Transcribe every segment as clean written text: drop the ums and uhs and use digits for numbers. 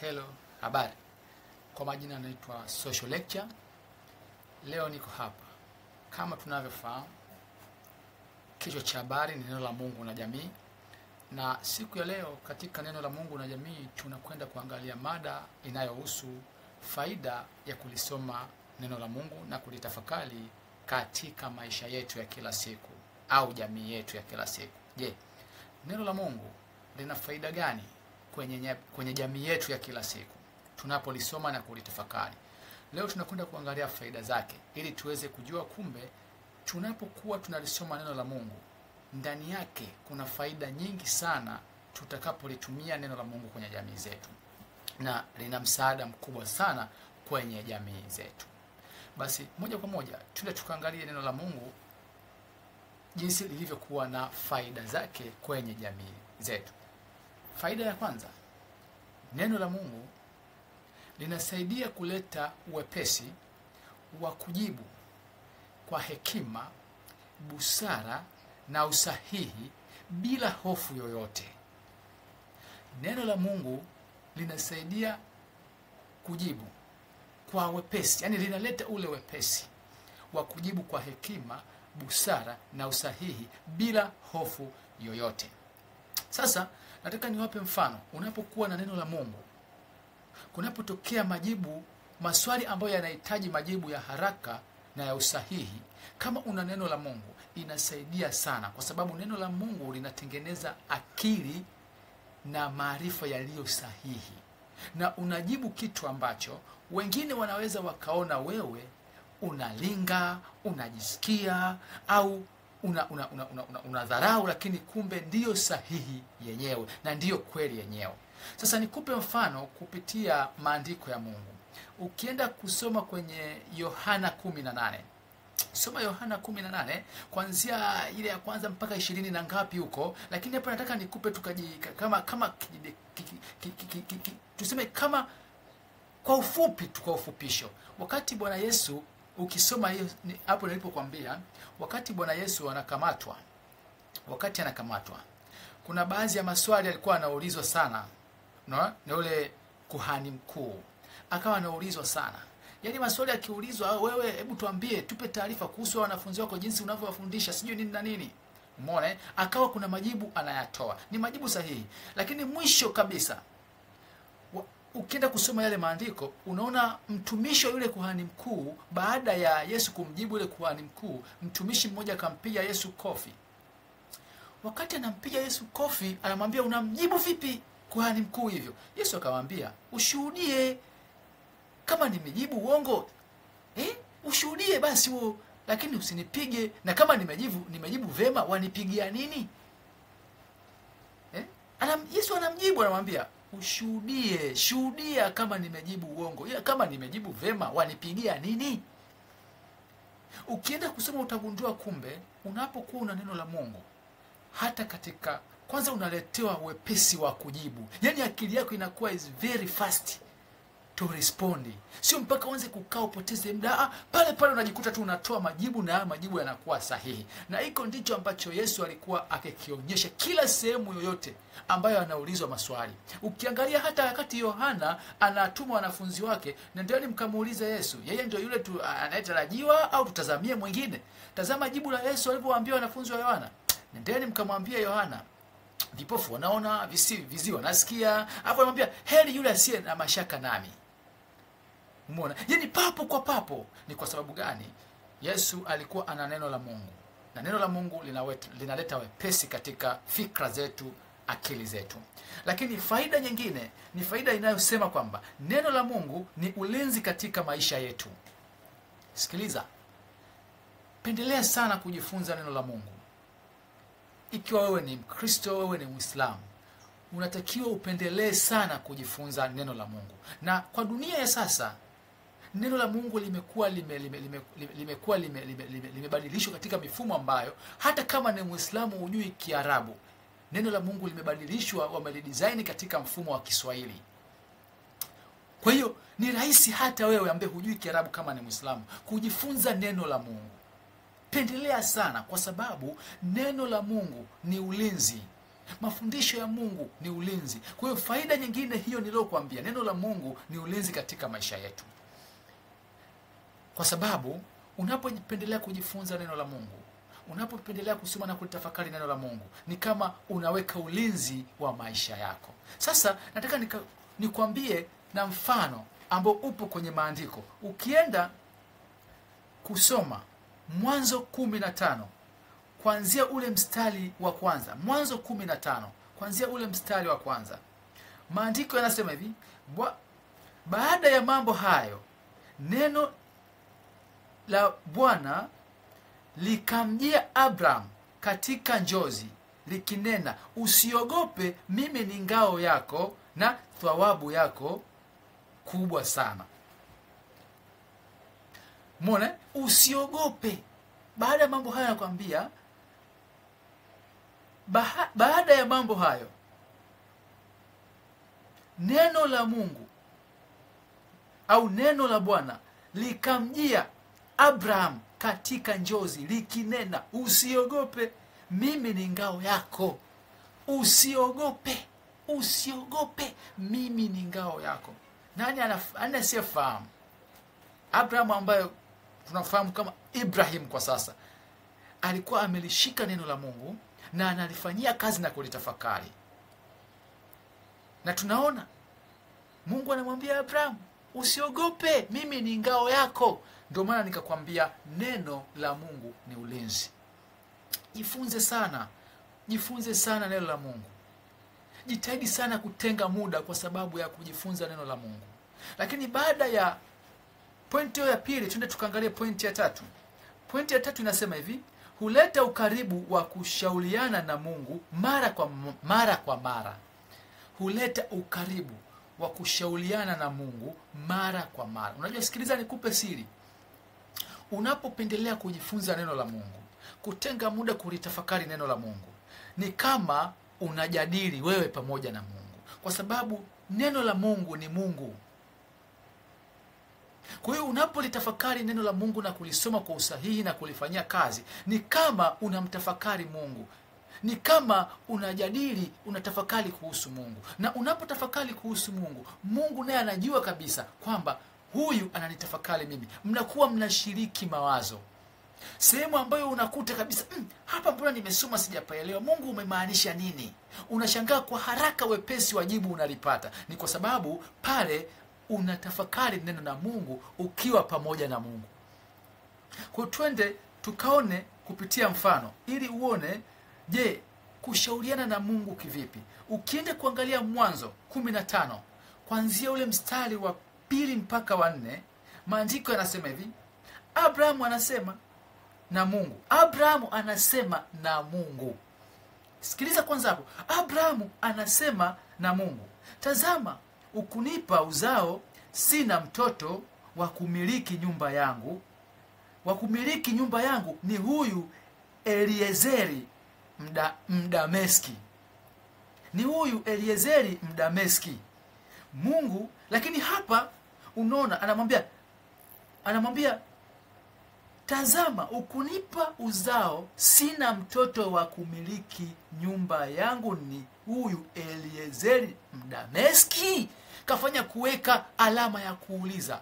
Hello, habari. Kwa majina naitwa Social Lecture. Leo niko hapa. Kama tunavyofahamu, kichwa cha habari ni neno la Mungu na jamii. Na siku ya leo katika neno la Mungu na jamii tunakwenda kuangalia mada inayohusu faida ya kulisoma neno la Mungu na kulitafakari katika maisha yetu ya kila siku au jamii yetu ya kila siku. Je, neno la Mungu lina faida gani kwenye jamii yetu ya kila siku tunapolisoma na kulitafakari? Leo tunakwenda kuangalia faida zake ili tuweze kujua kumbe tunapokuwa tunalisoma neno la Mungu ndani yake kuna faida nyingi sana tutakapolitumia neno la Mungu kwenye jamii zetu, na lina msaada mkubwa sana kwenye jamii zetu. Basi moja kwa moja tuende tukaangalie neno la Mungu jinsi lilivyokuwa na faida zake kwenye jamii zetu. Faida ya kwanza, neno la Mungu linasaidia kuleta uwepesi wa kujibu kwa hekima, busara na usahihi bila hofu yoyote. Neno la Mungu linasaidia kujibu kwa wepesi, yani linaleta ule wepesi wa kujibu kwa hekima, busara na usahihi bila hofu yoyote. Sasa nataka niwape mfano. Unapokuwa na neno la Mungu, kunapotokea maswali ambayo yanahitaji majibu ya haraka na ya usahihi, kama una neno la Mungu inasaidia sana, kwa sababu neno la Mungu linatengeneza akili na maarifa yaliyo sahihi, na unajibu kitu ambacho wengine wanaweza wakaona wewe unalinga, unajisikia au unadharau, lakini kumbe ndiyo sahihi yenyewe na ndiyo kweli yenyewe. Sasa nikupe mfano kupitia maandiko ya Mungu. Ukienda kusoma kwenye Yohana 18, soma Yohana 18 kuanzia ile ya kwanza mpaka 20 na ngapi huko, lakini hapa nataka nikupe tuseme kama kwa ufupi tu, kwa ufupisho. Wakati Bwana Yesu, ukisoma hiyo hapo nilipokuambia, wakati Bwana Yesu anakamatwa, kuna baadhi ya maswali alikuwa anaulizwa sana, na yule kuhani mkuu akawa anaulizwa sana. Yaani maswali akiulizwa, wewe hebu tuambie, tupe taarifa kuhusu wanafunzi wako, jinsi unavyowafundisha, sijui nini na nini. Umeona? Akawa kuna majibu anayatoa. Ni majibu sahihi. Lakini mwisho kabisa, ukienda kusoma yale maandiko, unaona mtumishi yule kuhani mkuu, baada ya Yesu kumjibu yule kuhani mkuu, mtumishi mmoja akampiga Yesu kofi. Wakati anampiga Yesu kofi, anamwambia, unamjibu vipi kuhani mkuu hivyo? Yesu akamwambia, ushuhudie. Kama nimejibu uongo, ushuhudie basi huo, lakini usinipige. Na kama nimejibu vema, wanipigia nini? Yesu anamjibu, anamwambia, ushuhudie, shuhudia kama nimejibu uongo. Ila kama nimejibu vema, wanipigia nini? Ukienda kusoma utagundua kumbe unapokuwa una neno la Mungu, hata katika kwanza unaletewa wepesi wa kujibu. Yaani akili yako inakuwa is very fast to respond. Sio mpaka uanze kukaa upoteze muda. Pale unajikuta tu unatoa majibu, na majibu yanakuwa sahihi. Na hiko ndicho ambacho Yesu alikuwa akikionyesha kila sehemu yoyote ambayo anaulizwa maswali. Ukiangalia hata wakati Yohana anatuma wanafunzi wake, nendeni mkamuulize Yesu, yeye ndio yule tu anayetarajiwa au tutazamie mwingine? Tazama jibu la Yesu alipowaambia wanafunzi wa Yohana, nendeni mkamwambia Yohana, vipofu wanaona, viziwi wanasikia. Hapo anamwambia, heri yule asiye na mashaka nami. Umeona? Yaani papo kwa papo. Ni kwa sababu gani? Yesu alikuwa ana neno la Mungu. Na neno la Mungu linaleta wepesi katika fikra zetu, akili zetu. Lakini faida nyingine ni faida inayosema kwamba neno la Mungu ni ulinzi katika maisha yetu. Sikiliza. Pendelea sana kujifunza neno la Mungu. Ikiwa wewe ni Mkristo, wewe ni Muislamu, unatakiwa upendelee sana kujifunza neno la Mungu. Na kwa dunia ya sasa, neno la Mungu limekuwa limebadilishwa katika mifumo ambayo hata kama ni Muislamu hujui Kiarabu, neno la Mungu limebadilishwa, wamelidesign katika mfumo wa Kiswahili. Kwa hiyo ni rahisi hata wewe ambaye hujui Kiarabu kama ni Muislamu kujifunza neno la Mungu. Pendelea sana, kwa sababu neno la Mungu ni ulinzi Mafundisho ya Mungu ni ulinzi. Kwa hiyo faida nyingine hiyo nilokuambia, neno la Mungu ni ulinzi katika maisha yetu. Kwa sababu unapopendelea kujifunza neno la Mungu, unapopendelea kusoma na kulitafakari neno la Mungu, ni kama unaweka ulinzi wa maisha yako. Sasa nataka nikwambie na mfano ambao upo kwenye maandiko. Ukienda kusoma Mwanzo 15 kuanzia ule mstari wa kwanza, Mwanzo 15 kuanzia ule mstari wa kwanza, maandiko yanasema hivi: baada ya mambo hayo, neno la Bwana likamjia Abraham katika njozi likinena, usiogope, mimi ni ngao yako na thawabu yako kubwa sana. Muone, usiogope. Baada ya mambo hayo nakwambia, baada ya mambo hayo, neno la Mungu au neno la Bwana likamjia Abraham katika njozi likinena, usiogope, mimi ni ngao yako. Usiogope, usiogope, mimi ni ngao yako. Nani anasiyefahamu? Abraham ambaye tunafahamu kama Ibrahim kwa sasa, alikuwa amelishika neno la Mungu na analifanyia kazi na kulitafakari. Na tunaona Mungu anamwambia Abraham, usiogope, mimi ni ngao yako. Ndio maana nikakwambia neno la Mungu ni ulinzi. Jifunze sana neno la Mungu. Jitahidi sana kutenga muda kwa sababu ya kujifunza neno la Mungu. Lakini baada ya pointi ya pili, twende tukaangalie pointi ya tatu. Pointi ya tatu inasema hivi: huleta ukaribu wa kushauriana na Mungu mara kwa mara. Huleta ukaribu wa kushauriana na Mungu mara kwa mara. Unajua, sikiliza nikupe siri. Unapopendelea kujifunza neno la Mungu, kutenga muda kulitafakari neno la Mungu, ni kama unajadili wewe pamoja na Mungu, kwa sababu neno la Mungu ni Mungu. Kwa hiyo unapolitafakari neno la Mungu na kulisoma kwa usahihi na kulifanyia kazi, ni kama unamtafakari Mungu. Ni kama unajadili, unatafakari kuhusu Mungu. Na unapotafakari kuhusu Mungu, Mungu naye anajua kabisa kwamba huyu ananitafakari mimi. Mnakuwa mnashiriki mawazo. Sehemu ambayo unakuta kabisa, hapa mbona nimesoma sijapaelewa, Mungu umemaanisha nini? Unashangaa kwa haraka, wepesi wajibu unalipata. Ni kwa sababu pale unatafakari neno la Mungu ukiwa pamoja na Mungu. Kwa twende tukaone kupitia mfano ili uone, je, kushauriana na Mungu kivipi? Ukienda kuangalia Mwanzo 15 kuanzia ule mstari wa 2 mpaka wa 4, maandiko yanasema hivi: Abraham anasema na Mungu. Abraham anasema na Mungu. Sikiliza kwanza hapo. Abraham anasema na Mungu, tazama, ukunipa uzao, sina mtoto wa kumiliki nyumba yangu. Wa kumiliki nyumba yangu ni huyu Eliezeri Mdameski. Ni huyu Eliezeri Mdameski. Mungu, lakini hapa unaona anamwambia tazama, ukunipa uzao, sina mtoto wa kumiliki nyumba yangu ni huyu Eliezeri Mdameski. Kafanya kuweka alama ya kuuliza.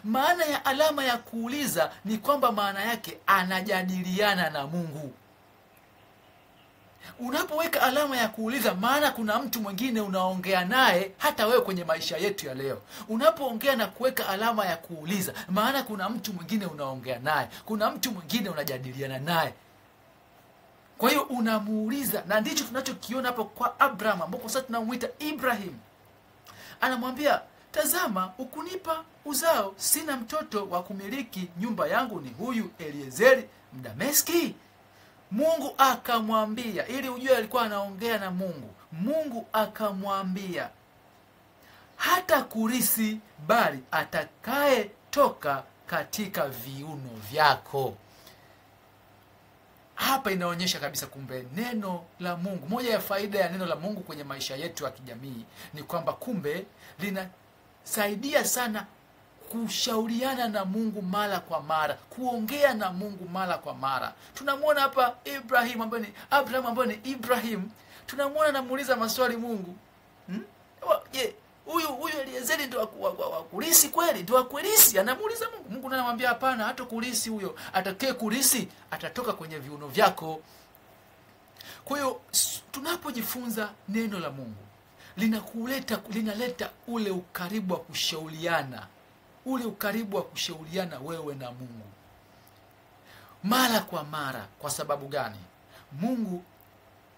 Maana ya alama ya kuuliza ni kwamba maana yake anajadiliana na Mungu. Unapoweka alama ya kuuliza, maana kuna mtu mwingine unaongea naye, hata wewe kwenye maisha yetu ya leo. Unapoongea na kuweka alama ya kuuliza, maana kuna mtu mwingine unaongea naye, kuna mtu mwingine unajadiliana naye. Kwa hiyo unamuuliza, na ndicho tunachokiona hapo kwa Abraham, ambapo sasa tunamuita Ibrahim. Anamwambia, tazama, ukunipa uzao, sina mtoto wa kumiliki nyumba yangu ni huyu Eliezeri Mdameski. Mungu akamwambia, ili ujue alikuwa anaongea na Mungu. Mungu akamwambia, hata kurisi, bali atakaye toka katika viuno vyako. Hapa inaonyesha kabisa kumbe neno la Mungu, moja ya faida ya neno la Mungu kwenye maisha yetu ya kijamii ni kwamba kumbe linasaidia sana kushauriana na Mungu mara kwa mara, kuongea na Mungu mara kwa mara. Tunamwona hapa Abraham ambaye ni Ibrahim, tunamwona anamuuliza maswali Mungu. Je, huyu Eliezeri ndio kulisi kweli? Ndio kulisi? Anamuuliza Mungu. Mungu anamwambia hapana, hata kulisi huyo. Atakaye kulisi atatoka kwenye viuno vyako. Kwa hiyo tunapojifunza neno la Mungu, linaleta ule ukaribu wa kushauriana. Ule ukaribu wa kushauriana wewe na Mungu. Mara kwa mara. Kwa sababu gani? Mungu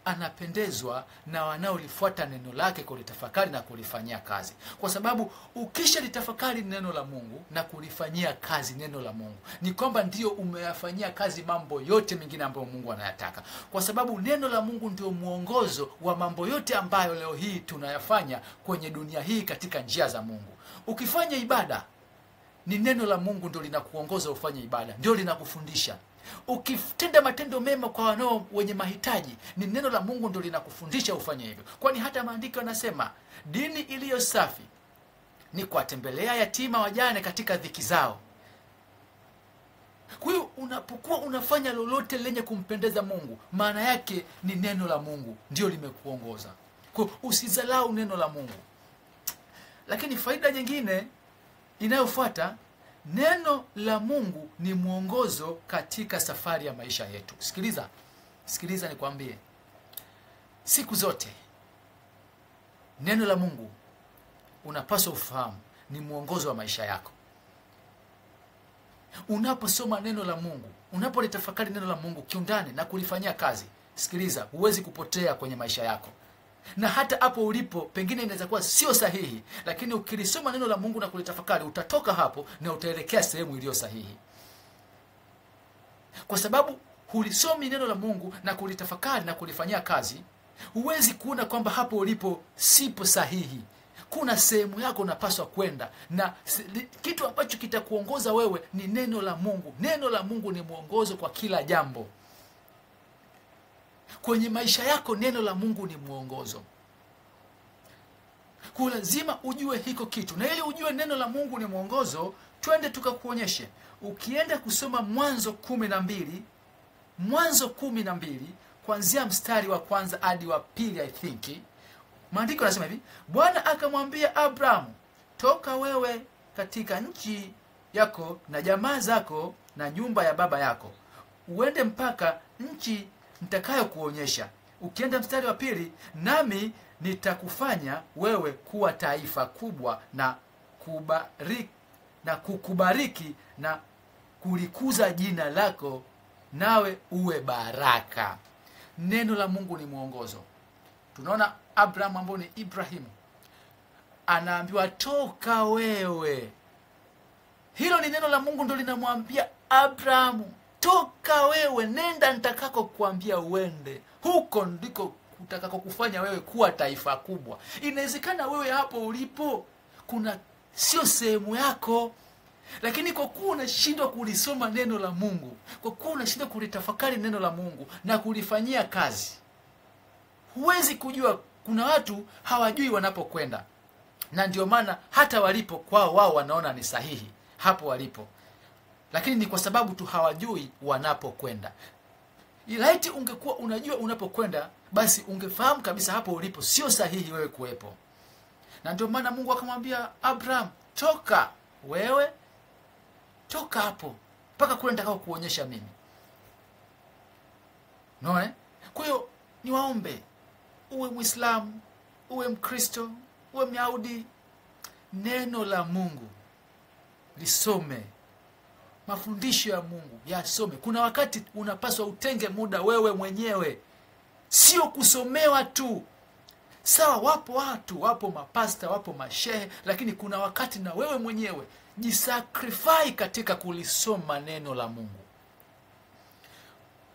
anapendezwa na wanaolifuata neno lake, kulitafakari na kulifanyia kazi. Kwa sababu ukisha litafakari neno la Mungu na kulifanyia kazi neno la Mungu, ni kwamba ndio umeyafanyia kazi mambo yote mengine ambayo Mungu anayataka. Kwa sababu neno la Mungu ndio mwongozo wa mambo yote ambayo leo hii tunayafanya kwenye dunia hii katika njia za Mungu. Ukifanya ibada, ni neno la Mungu ndio linakuongoza ufanye ibada, ndio linakufundisha. Ukitenda matendo mema kwa wanao wenye mahitaji, ni neno la Mungu ndio linakufundisha ufanye hivyo. Kwani hata maandiko yanasema dini iliyo safi ni kuwatembelea yatima wajane katika dhiki zao. Kwa hiyo unapokuwa unafanya lolote lenye kumpendeza Mungu, maana yake ni neno la Mungu ndio limekuongoza. Kwa hiyo usizalau neno la Mungu. Lakini faida nyingine inayofuata, neno la Mungu ni mwongozo katika safari ya maisha yetu. Sikiliza nikwambie. Siku zote neno la Mungu unapaswa ufahamu ni mwongozo wa maisha yako. Unaposoma neno la Mungu, unapolitafakari neno la Mungu kiundani na kulifanyia kazi, sikiliza, huwezi kupotea kwenye maisha yako. Na hata hapo ulipo pengine inaweza kuwa sio sahihi, lakini ukilisoma neno la Mungu na kulitafakari, utatoka hapo na utaelekea sehemu iliyo sahihi. Kwa sababu hulisomi neno la Mungu na kulitafakari na kulifanyia kazi, huwezi kuona kwamba hapo ulipo sipo sahihi. Kuna sehemu yako unapaswa kwenda, na kitu ambacho kitakuongoza wewe ni neno la Mungu. Neno la Mungu ni mwongozo kwa kila jambo. Kwenye maisha yako neno la Mungu ni mwongozo. Kwa lazima ujue hiko kitu. Na ili ujue neno la Mungu ni mwongozo, twende tukakuonyeshe. Ukienda kusoma Mwanzo 12 kuanzia mstari wa kwanza hadi wa pili, I think. Maandiko yanasema hivi: Bwana akamwambia Abrahamu, toka wewe katika nchi yako na jamaa zako na nyumba ya baba yako, uende mpaka nchi nitakayo kuonyesha. Ukienda mstari wa pili, nami nitakufanya wewe kuwa taifa kubwa na kukubariki na kulikuza jina lako, nawe uwe baraka. Neno la Mungu ni mwongozo. Tunaona Abraham ambaye ni Ibrahimu anaambiwa toka wewe. Hilo ni neno la Mungu ndio linamwambia Abrahamu, toka wewe, nenda nitakako kuambia uende. Huko ndiko kutakako kufanya wewe kuwa taifa kubwa. Inawezekana wewe hapo ulipo kuna sio sehemu yako, lakini kwa kuwa unashindwa kulisoma neno la Mungu, kwa kuwa unashindwa kulitafakari neno la Mungu na kulifanyia kazi, huwezi kujua. Kuna watu hawajui wanapokwenda, na ndio maana hata walipo kwao wao wanaona ni sahihi hapo walipo, lakini ni kwa sababu tu hawajui wanapokwenda. Ilaiti ungekuwa unajua unapokwenda, basi ungefahamu kabisa hapo ulipo sio sahihi wewe kuwepo. Na ndio maana Mungu akamwambia Abraham, toka wewe, toka hapo mpaka kule nitakao kuonyesha mimi. Noe? Kwa hiyo niwaombe, uwe Muislamu, uwe Mkristo, uwe Myahudi, neno la Mungu lisome. Mafundisho ya Mungu yasome. Kuna wakati unapaswa utenge muda wewe mwenyewe, sio kusomewa tu. Sawa, wapo watu, wapo mapasta, wapo mashehe, lakini kuna wakati na wewe mwenyewe jisacrifice katika kulisoma neno la Mungu.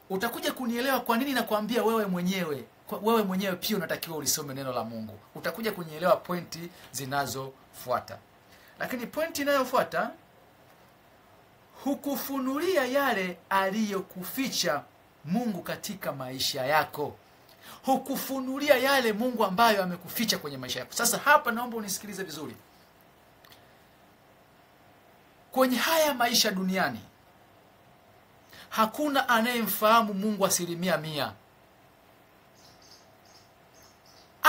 Utakuja kunielewa kwa nini nakwambia wewe mwenyewe. Wewe mwenyewe pia unatakiwa ulisome neno la Mungu. Utakuja kunielewa pointi zinazofuata. Lakini pointi inayofuata, hukufunulia yale aliyokuficha Mungu katika maisha yako. Hukufunulia yale Mungu ambayo amekuficha kwenye maisha yako. Sasa hapa naomba unisikilize vizuri. Kwenye haya maisha duniani, hakuna anayemfahamu Mungu 100%.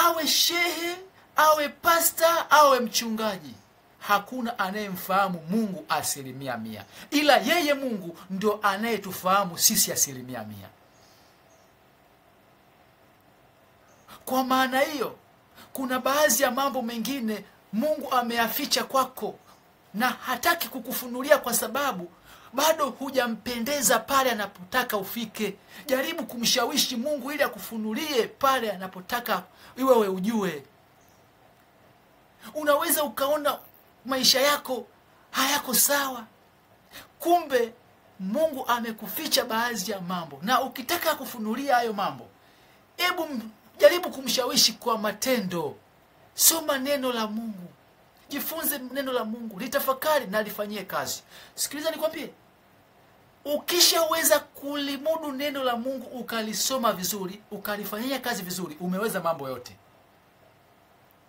awe shehe, awe pasta, awe mchungaji, hakuna anayemfahamu Mungu 100%, ila yeye Mungu ndio anayetufahamu sisi 100%. Kwa maana hiyo, kuna baadhi ya mambo mengine Mungu ameyaficha kwako na hataki kukufunulia kwa sababu bado hujampendeza pale anapotaka ufike. Jaribu kumshawishi Mungu ili akufunulie pale anapotaka wewe ujue. Unaweza ukaona maisha yako hayako sawa, kumbe Mungu amekuficha baadhi ya mambo, na ukitaka kufunulia hayo mambo, jaribu kumshawishi kwa matendo. Soma neno la Mungu, jifunze neno la Mungu, litafakari na lifanyie kazi. Sikiliza nikwambie, ukishaweza kulimudu neno la Mungu, ukalisoma vizuri, ukalifanyia kazi vizuri, umeweza mambo yote.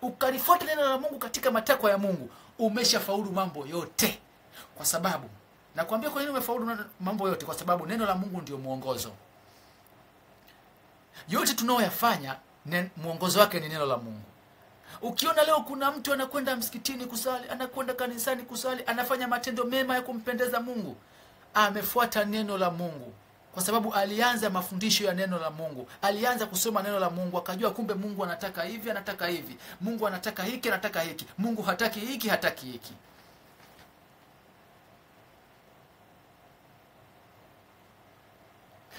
Ukalifuata neno la Mungu katika matakwa ya Mungu, umeshafaulu mambo yote. Kwa sababu, nakwambia kwa nini umefaulu mambo yote? Kwa sababu neno la Mungu ndio mwongozo. Yote tunaoyafanya, mwongozo wake ni neno la Mungu. Ukiona leo kuna mtu anakwenda msikitini kusali, anakwenda kanisani kusali, anafanya matendo mema ya kumpendeza Mungu, amefuata neno la Mungu. Kwa sababu alianza mafundisho ya neno la Mungu, alianza kusoma neno la Mungu, akajua kumbe Mungu anataka hivi, anataka hivi. Mungu anataka hiki, anataka hiki. Mungu hataki hiki, hataki hiki.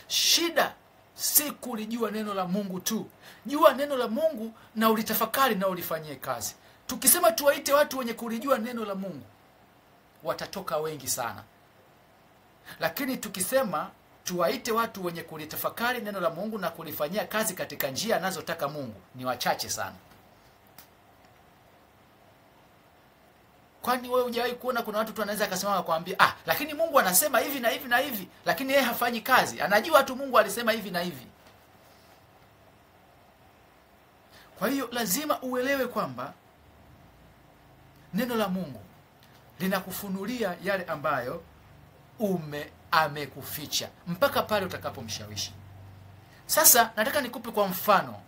Shida si kulijua neno la Mungu tu. Jua neno la Mungu na ulitafakari na ulifanyie kazi. Tukisema tuwaite watu wenye kulijua neno la Mungu, watatoka wengi sana. Lakini tukisema tuwaite watu wenye kulitafakari neno la Mungu na kulifanyia kazi katika njia anazotaka Mungu, ni wachache sana. Kwani wewe hujawahi kuona kuna watu tu anaweza akasimama kuambia, lakini Mungu anasema hivi na hivi na hivi, lakini yeye hafanyi kazi. Anajua tu Mungu alisema hivi na hivi. Kwa hiyo lazima uelewe kwamba neno la Mungu linakufunulia yale ambayo amekuficha mpaka pale utakapomshawishi. Sasa nataka nikupe kwa mfano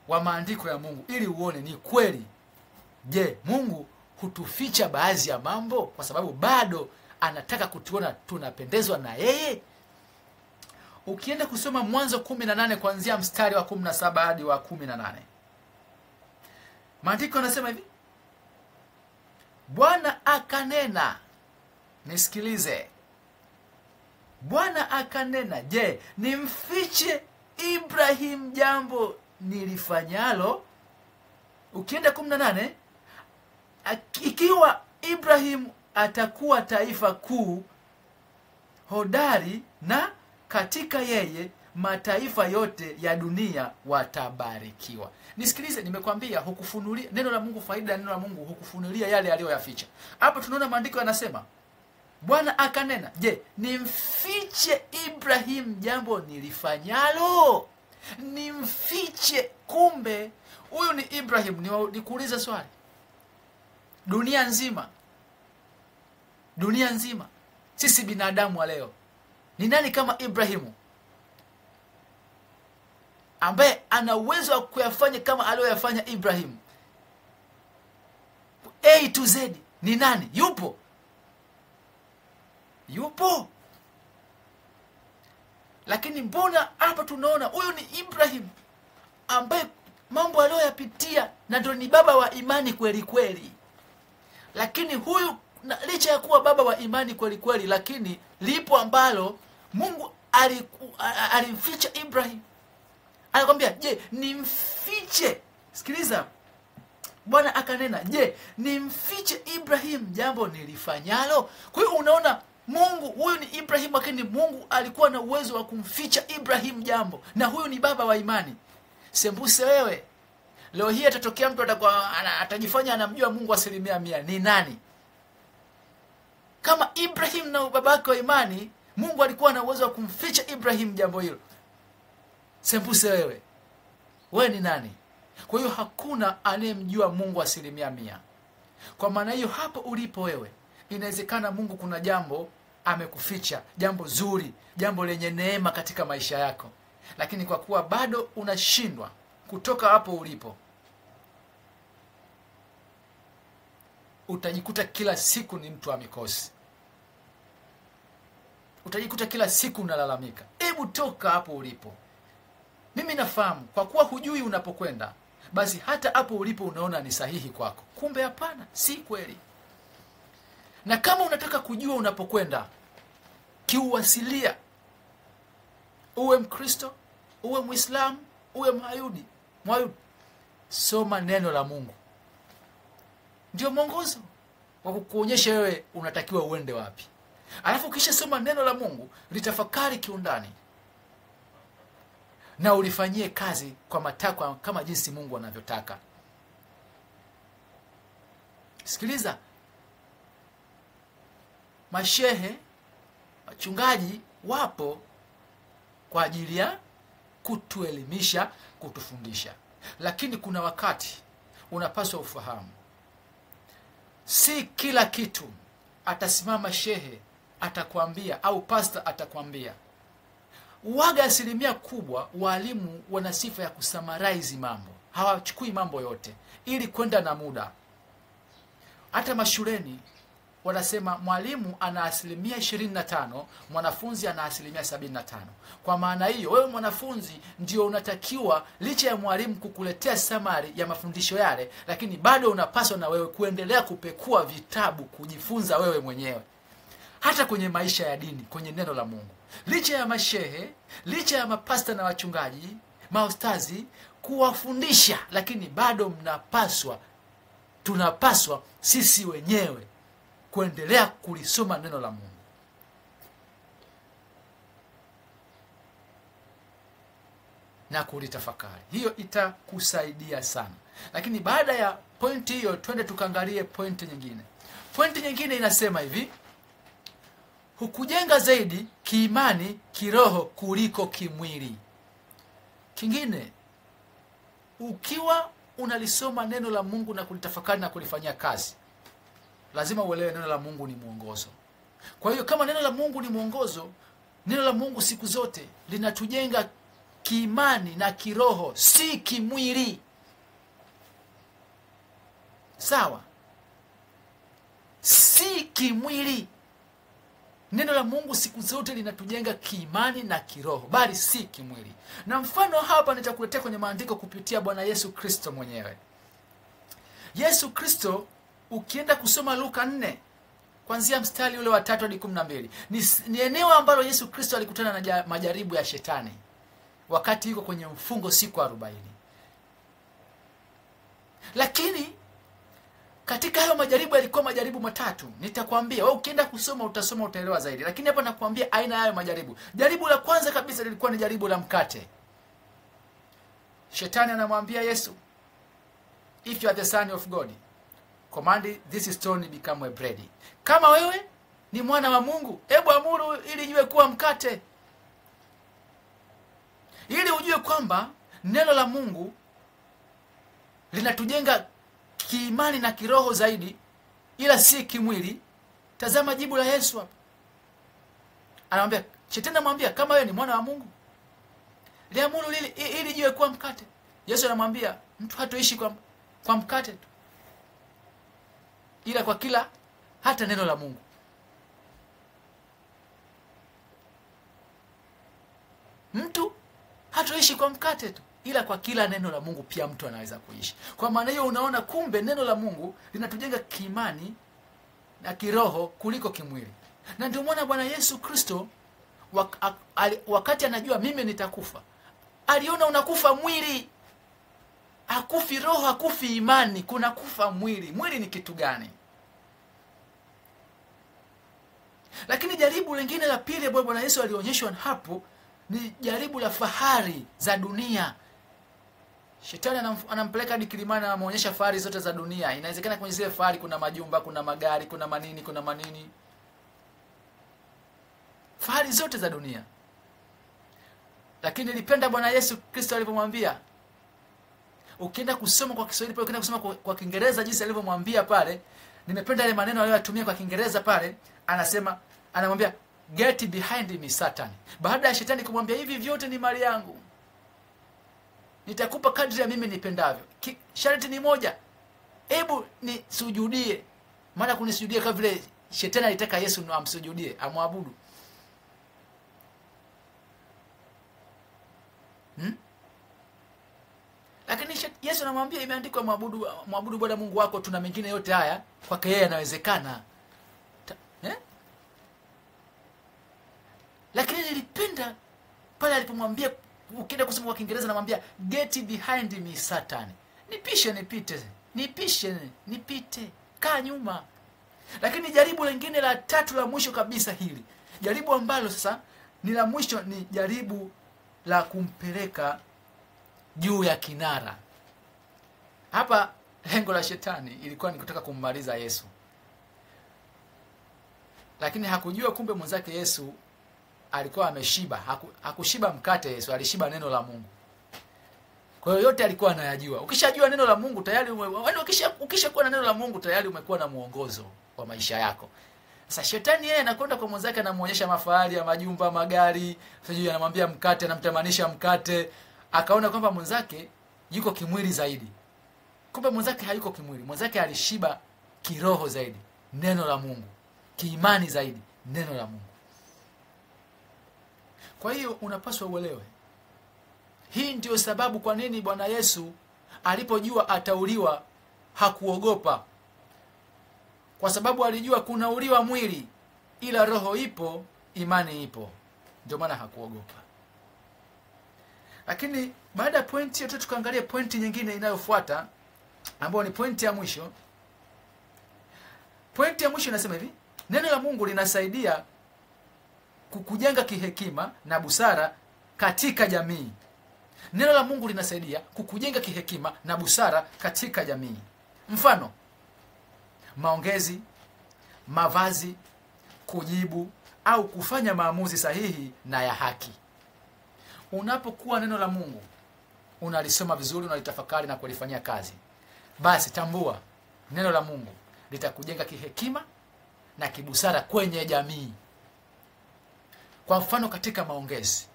wa maandiko ya Mungu ili uone ni kweli. Je, Mungu hutuficha baadhi ya mambo kwa sababu bado anataka kutuona tunapendezwa na yeye? Ukienda kusoma Mwanzo 18 kuanzia mstari wa 17 hadi wa 18. Maandiko yanasema hivi: Bwana akanena, nisikilize. Bwana akanena, je, nimfiche Ibrahim jambo nilifanyalo? Ukienda 18, ikiwa Ibrahim atakuwa taifa kuu hodari, na katika yeye mataifa yote ya dunia watabarikiwa. Nisikilize, nimekwambia hukufunulia neno la Mungu. Faida ya neno la Mungu hukufunulia yale aliyoyaficha. Hapo tunaona maandiko yanasema Bwana akanena, je, nimfiche Ibrahim jambo nilifanyalo? Nimfiche, kumbe huyu ni Ibrahim. Nikuulize swali, dunia nzima sisi binadamu wa leo, ni nani kama Ibrahimu ambaye ana uwezo wa kuyafanya kama aliyoyafanya Ibrahim? A to Z, ni nani? Yupo? Lakini mbona hapa tunaona huyu ni Ibrahim ambaye mambo aliyoyapitia, na ndio ni baba wa imani kweli kweli. Lakini huyu licha ya kuwa baba wa imani kweli kweli, lakini lipo ambalo Mungu alimficha Ibrahim. Anakuambia, je, nimfiche? Sikiliza, Bwana akanena, je, nimfiche Ibrahim jambo nilifanyalo? Kwa hiyo unaona Mungu, huyu ni Ibrahim, lakini Mungu alikuwa na uwezo wa kumficha Ibrahim jambo, na huyu ni baba wa imani. Sembuse wewe, leo hii atatokea mtu atajifanya anamjua Mungu 100%. Ni nani? Kama Ibrahim na babake wa imani, Mungu alikuwa na uwezo wa kumficha Ibrahim jambo hilo. Sembuse wewe ni nani? Kwa hiyo hakuna anayemjua Mungu 100%. Kwa maana hiyo, hapo ulipo wewe, inawezekana Mungu kuna jambo amekuficha, jambo zuri, jambo lenye neema katika maisha yako. Lakini kwa kuwa bado unashindwa kutoka hapo ulipo utajikuta kila siku ni mtu wa mikosi. Utajikuta kila siku unalalamika. Hebu toka hapo ulipo. Mimi nafahamu kwa kuwa hujui unapokwenda, basi hata hapo ulipo unaona ni sahihi kwako. Kumbe hapana, si kweli. Na kama unataka kujua unapokwenda kiuasilia, uwe Mkristo, uwe Muislamu, uwe Myahudi, soma neno la Mungu. Ndio mwongozo wa kukuonyesha wewe unatakiwa uende wapi. Alafu kisha soma neno la Mungu, litafakari kiundani na ulifanyie kazi kwa matakwa kama jinsi Mungu anavyotaka. Sikiliza, mashehe, wachungaji wapo kwa ajili ya kutuelimisha, kutufundisha. Lakini kuna wakati unapaswa ufahamu, si kila kitu atasimama shehe atakwambia au pastor atakwambia. Waga asilimia kubwa walimu wana sifa ya kusummarize mambo. Hawachukui mambo yote ili kwenda na muda. Hata mashuleni wanasema mwalimu ana 25%, mwanafunzi ana 75%. Kwa maana hiyo wewe mwanafunzi ndio unatakiwa, licha ya mwalimu kukuletea summary ya mafundisho yale, lakini bado unapaswa na wewe kuendelea kupekua vitabu, kujifunza wewe mwenyewe. Hata kwenye maisha ya dini, kwenye neno la Mungu, licha ya mashehe, licha ya mapasta na wachungaji, maustazi kuwafundisha, lakini bado tunapaswa sisi wenyewe kuendelea kulisoma neno la Mungu. Na kulitafakari. Hiyo itakusaidia sana. Lakini baada ya pointi hiyo, twende tukaangalie pointi nyingine. Pointi nyingine inasema hivi: hukujenga zaidi kiimani, kiroho kuliko kimwili. Kingine, ukiwa unalisoma neno la Mungu na kulitafakari na kulifanyia kazi, lazima uelewe neno la Mungu ni mwongozo. Kwa hiyo kama neno la Mungu ni mwongozo, neno la Mungu siku zote linatujenga kiimani na kiroho, si kimwili. Sawa? Si kimwili. Neno la Mungu siku zote linatujenga kiimani na kiroho, bali si kimwili. Na mfano hapa nitakuletea kwenye maandiko kupitia Bwana Yesu Kristo mwenyewe. Yesu Kristo, ukienda kusoma Luka 4 kuanzia mstari ule wa 3 hadi 12, ni eneo ambalo Yesu Kristo alikutana na majaribu ya shetani wakati yuko kwenye mfungo siku 40. Lakini katika hayo majaribu yalikuwa majaribu matatu. Nitakwambia wewe ukienda kusoma utasoma utaelewa zaidi. Lakini hapa nakwambia aina ya hayo majaribu. Jaribu la kwanza kabisa lilikuwa ni jaribu la mkate. Shetani anamwambia Yesu, if you are the son of God, command this stone become a bread. Kama wewe ni mwana wa Mungu, hebu amuru ili iwe kuwa mkate. Ili ujue kwamba neno la Mungu linatujenga kiimani na kiroho zaidi, ila si kimwili. Tazama jibu la Yesu hapa. Anamwambia, shetani anamwambia, kama wewe ni mwana wa Mungu, liamuru ili iwe kuwa mkate. Yesu anamwambia, mtu hatoishi kwa mkate tu, ila kwa kila hata neno la Mungu. Mtu hatoishi kwa mkate tu, ila kwa kila neno la Mungu pia mtu anaweza kuishi. Kwa maana hiyo unaona kumbe neno la Mungu linatujenga kiimani na kiroho kuliko kimwili. Na ndio maana Bwana Yesu Kristo wakati anajua mimi nitakufa, aliona unakufa mwili. Hakufi roho, hakufi imani, kuna kufa mwili. Mwili ni kitu gani? Lakini jaribu lingine la pili ambalo Bwana Yesu alionyeshwa hapo ni jaribu la fahari za dunia. Shetani anampeleka hadi kilimani, anamuonyesha fahari zote za dunia. Inawezekana kwenye zile fahari kuna majumba, kuna magari, kuna manini. Fahari zote za dunia. Lakini nilipenda Bwana Yesu Kristo alipomwambia, ukienda kusoma kwa Kiswahili pale, ukienda kusoma kwa Kiingereza jinsi alivyomwambia pale, nimependa ile maneno aliyotumia kwa Kiingereza pale. Anamwambia, get behind me Satan. Baada ya shetani kumwambia hivi vyote ni mali yangu, nitakupa kadri ya mimi nipendavyo. Sharti ni moja, hebu nisujudie. Maana kunisujudie kama vile shetani alitaka Yesu amsujudie, amwabudu. Lakini Yesu anamwambia imeandikwa mwabudu Bwana Mungu wako, tuna mengine yote haya kwake yeye yanawezekana. Lakini nilipenda pale alipomwambia, ukienda kusema kwa Kiingereza anamwambia get behind me Satan. Nipite, kaa nyuma. Lakini jaribu lingine la tatu la mwisho kabisa hili. Jaribu ambalo sasa ni la mwisho, ni jaribu la kumpeleka juu ya kinara. Hapa lengo la shetani ilikuwa ni kutaka kummaliza Yesu. Lakini hakujua kumbe mwenzake Yesu alikuwa ameshiba. Hakushiba mkate Yesu, alishiba neno la Mungu. Kwa hiyo yote alikuwa anayajua. Ukishajua neno la Mungu tayari ukishakuwa na neno la Mungu tayari umekuwa na muongozo wa maisha yako. Sasa shetani yeye anakwenda kwa mwenzake, anamuonyesha mafahari ya majumba, magari, sijui anamwambia mkate, anamtamanisha mkate. Akaona kwamba mwenzake yuko kimwili zaidi. Kumbe mwenzake hayuko kimwili. Mwenzake alishiba kiroho zaidi, neno la Mungu. Kiimani zaidi, neno la Mungu. Kwa hiyo unapaswa uelewe. Hii ndio sababu kwa nini Bwana Yesu alipojua atauliwa hakuogopa. Kwa sababu alijua kunauliwa mwili, ila roho ipo, imani ipo. Ndio maana hakuogopa. Lakini baada ya pointi yetu tukaangalia pointi nyingine inayofuata, ambayo ni pointi ya mwisho. Pointi ya mwisho inasema hivi: neno la Mungu linasaidia kukujenga kihekima na busara katika jamii. Neno la Mungu linasaidia kukujenga kihekima na busara katika jamii. Mfano, maongezi, mavazi, kujibu au kufanya maamuzi sahihi na ya haki. Unapokuwa neno la Mungu unalisoma vizuri, unalitafakari na kulifanyia kazi, basi tambua neno la Mungu litakujenga kihekima na kibusara kwenye jamii. Kwa mfano, katika maongezi,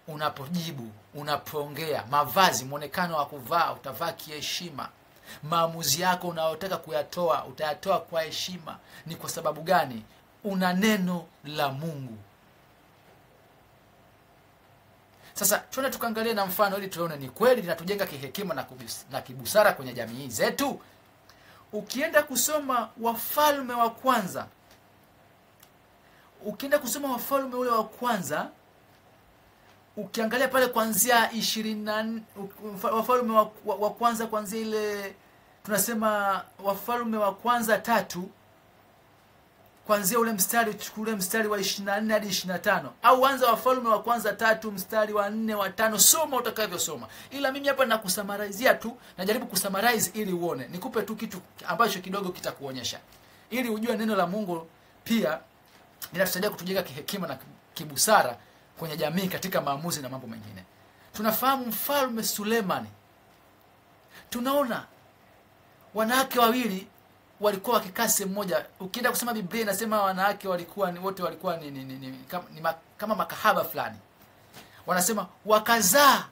unapojibu, unapoongea, mavazi, muonekano wa kuvaa, utavaa kiheshima. Maamuzi yako unayotaka kuyatoa, utayatoa kwa heshima. Ni kwa sababu gani? Una neno la Mungu. Sasa tuone tukaangalie na mfano ili tuone ni kweli linatujenga kihekima na kibusara kwenye jamii zetu. Ukienda kusoma Wafalme wa Kwanza, ule wa kwanza, ukiangalia pale kuanzia 20, Wafalme wa Kwanza kuanzia ile tunasema Wafalme wa Kwanza 3, kuanzia ule mstari wa 24 hadi 25, au anza Wafalme wa Kwanza 3 mstari wa 4 wa 5, soma utakavyosoma. Ila mimi hapa nakusamarizia tu, najaribu kusummarize ili uone, nikupe tu kitu ambacho kidogo kitakuonyesha ili ujue neno la Mungu pia linatusaidia kutujenga kihekima na kibusara kwenye jamii katika maamuzi na mambo mengine. Tunafahamu Mfalme Sulemani. Tunaona wanawake wawili walikuwa wakikaa sehemu moja. Ukienda kusoma Biblia inasema wanawake wote walikuwa ni kama makahaba fulani. Wanasema wakazaa.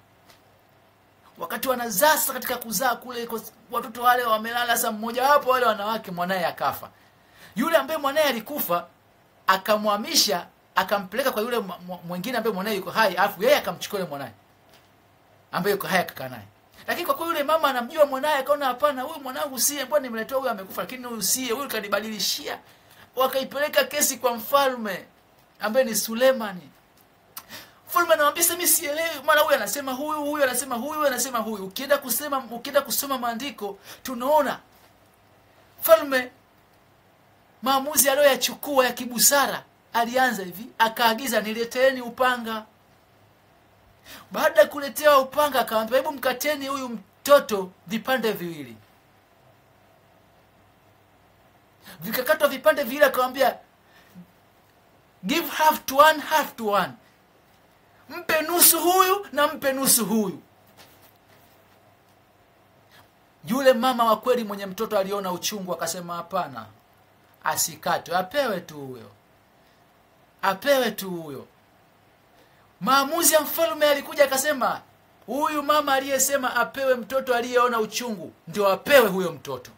Wakati wanazaa sasa, katika kuzaa kule watoto wale wamelala, sasa mmoja wapo wale wanawake mwanae akafa. Yule ambaye mwanae alikufa akamhamisha, akampeleka kwa yule mwingine ambaye mwanae yuko hai, afu yeye akamchukua yule mwanae ambaye yuko hai akakaa naye. Lakini kwa yule mama anamjua mwanae, akaona hapana, huyu mwanangu sie, mbona nimeletea huyu amekufa, lakini huyu sie, huyu kanibadilishia. Wakaipeleka kesi kwa mfalme ambaye ni Sulemani. Mfalme anamwambia mimi sielewi, maana huyu anasema huyu anasema huyu anasema huyu. Ukienda kusoma maandiko tunaona mfalme maamuzi aliyoyachukua ya kibusara. Alianza hivi, akaagiza nileteeni upanga. Baada ya kuletea upanga akamwambia hebu mkateni huyu mtoto vipande viwili. Vikakatwa vipande viwili, akamwambia give half to one, half to one. Mpe nusu huyu na mpe nusu huyu. Yule mama wa kweli mwenye mtoto aliona uchungu, akasema hapana, asikatwe, apewe tu huyo. Maamuzi ya mfalme alikuja akasema huyu mama aliyesema apewe mtoto aliyeona uchungu ndio apewe huyo mtoto,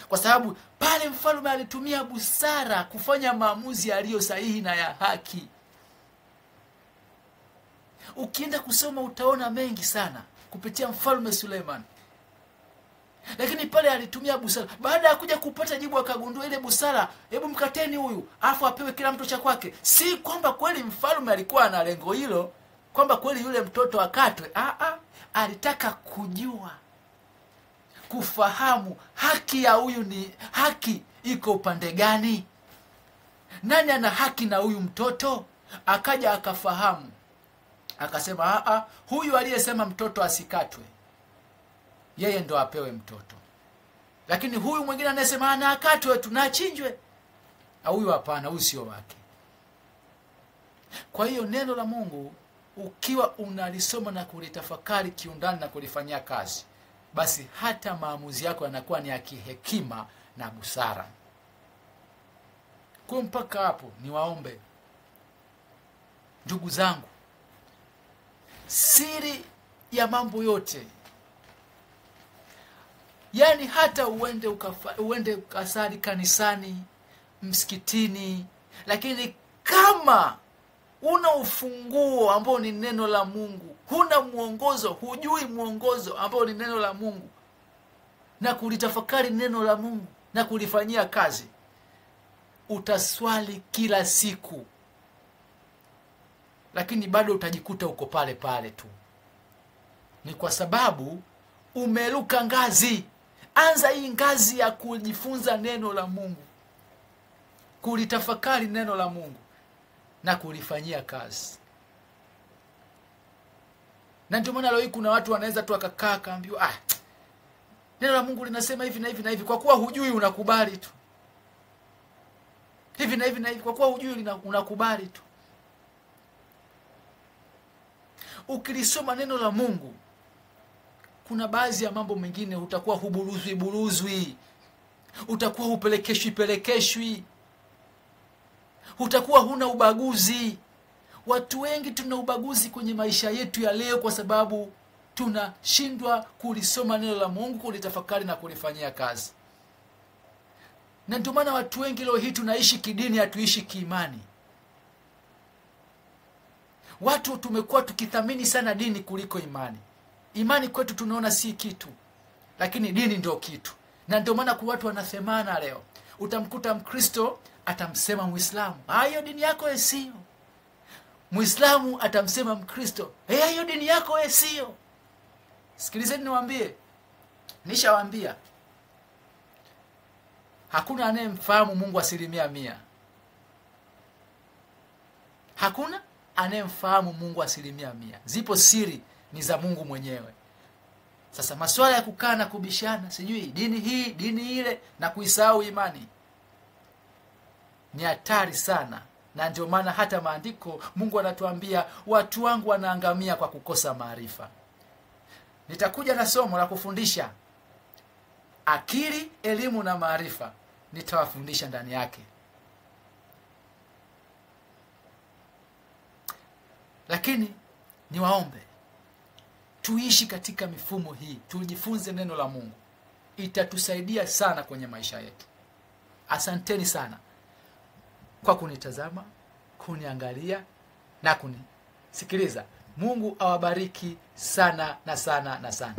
kwa sababu pale mfalme alitumia busara kufanya maamuzi yaliyo sahihi na ya haki. Ukienda kusoma utaona mengi sana kupitia mfalme Suleiman, lakini pale alitumia busara. Baada ya kuja kupata jibu akagundua ile busara, hebu mkateni huyu afu apewe kila mtu cha kwake. Si kwamba kweli mfalme alikuwa na lengo hilo kwamba kweli yule mtoto akatwe. Alitaka kujua, kufahamu haki ya huyu, ni haki iko upande gani, nani ana haki na huyu mtoto. Akaja akafahamu, akasema huyu aliyesema mtoto asikatwe yeye ndo apewe mtoto, lakini huyu mwingine anasema akatwe tu na achinjwe, huyu hapana, huyu sio wake. Kwa hiyo neno la Mungu ukiwa unalisoma na kulitafakari kiundani na kulifanyia kazi, basi hata maamuzi yako yanakuwa ni ya kihekima na busara. Kwa mpaka hapo niwaombe ndugu zangu, siri ya mambo yote, yani hata uende ukasali kanisani, msikitini, lakini kama una ufunguo ambao ni neno la Mungu, huna muongozo, hujui muongozo ambao ni neno la Mungu, na kulitafakari neno la Mungu na kulifanyia kazi, utaswali kila siku, lakini bado utajikuta uko pale pale tu. Ni kwa sababu umeruka ngazi. Anza hii ngazi ya kujifunza neno la Mungu, kulitafakari neno la Mungu na kulifanyia kazi. Na ndio maana leo kuna watu wanaweza tu akakaa kaambiwa neno la Mungu linasema hivi na hivi na hivi, kwa kuwa hujui unakubali tu. Hivi na hivi na hivi, kwa kuwa hujui unakubali tu. Ukilisoma neno la Mungu, kuna baadhi ya mambo mengine utakuwa huburuzwi, utakuwa hupelekeshwi, utakuwa huna ubaguzi. Watu wengi tuna ubaguzi kwenye maisha yetu ya leo kwa sababu tunashindwa kulisoma neno la Mungu, kulitafakari na kulifanyia kazi. Na ndio maana watu wengi leo hii tunaishi kidini, hatuishi kiimani. Watu tumekuwa tukithamini sana dini kuliko imani. Imani kwetu tunaona si kitu, lakini dini ndio kitu. Na ndio maana kwa watu wanasemana leo. Utamkuta Mkristo atamsema Muislamu, hiyo dini yako sio. Muislamu atamsema Mkristo, hiyo dini yako sio. Sikilizeni niwaambie, nishawaambia, hakuna anayemfahamu Mungu 100%. Hakuna anayemfahamu Mungu 100%. Zipo siri ni za Mungu mwenyewe. Sasa masuala ya kukaa na kubishana, sijui dini hii, dini ile, na kuisahau imani, ni hatari sana. Na ndio maana hata maandiko Mungu anatuambia watu wangu wanaangamia kwa kukosa maarifa. Nitakuja na somo la kufundisha akili, elimu na maarifa. Nitawafundisha ndani yake. Lakini niwaombe tuishi katika mifumo hii, tujifunze neno la Mungu. Itatusaidia sana kwenye maisha yetu. Asanteni sana kwa kunitazama, kuniangalia na kunisikiliza. Mungu awabariki sana na sana na sana.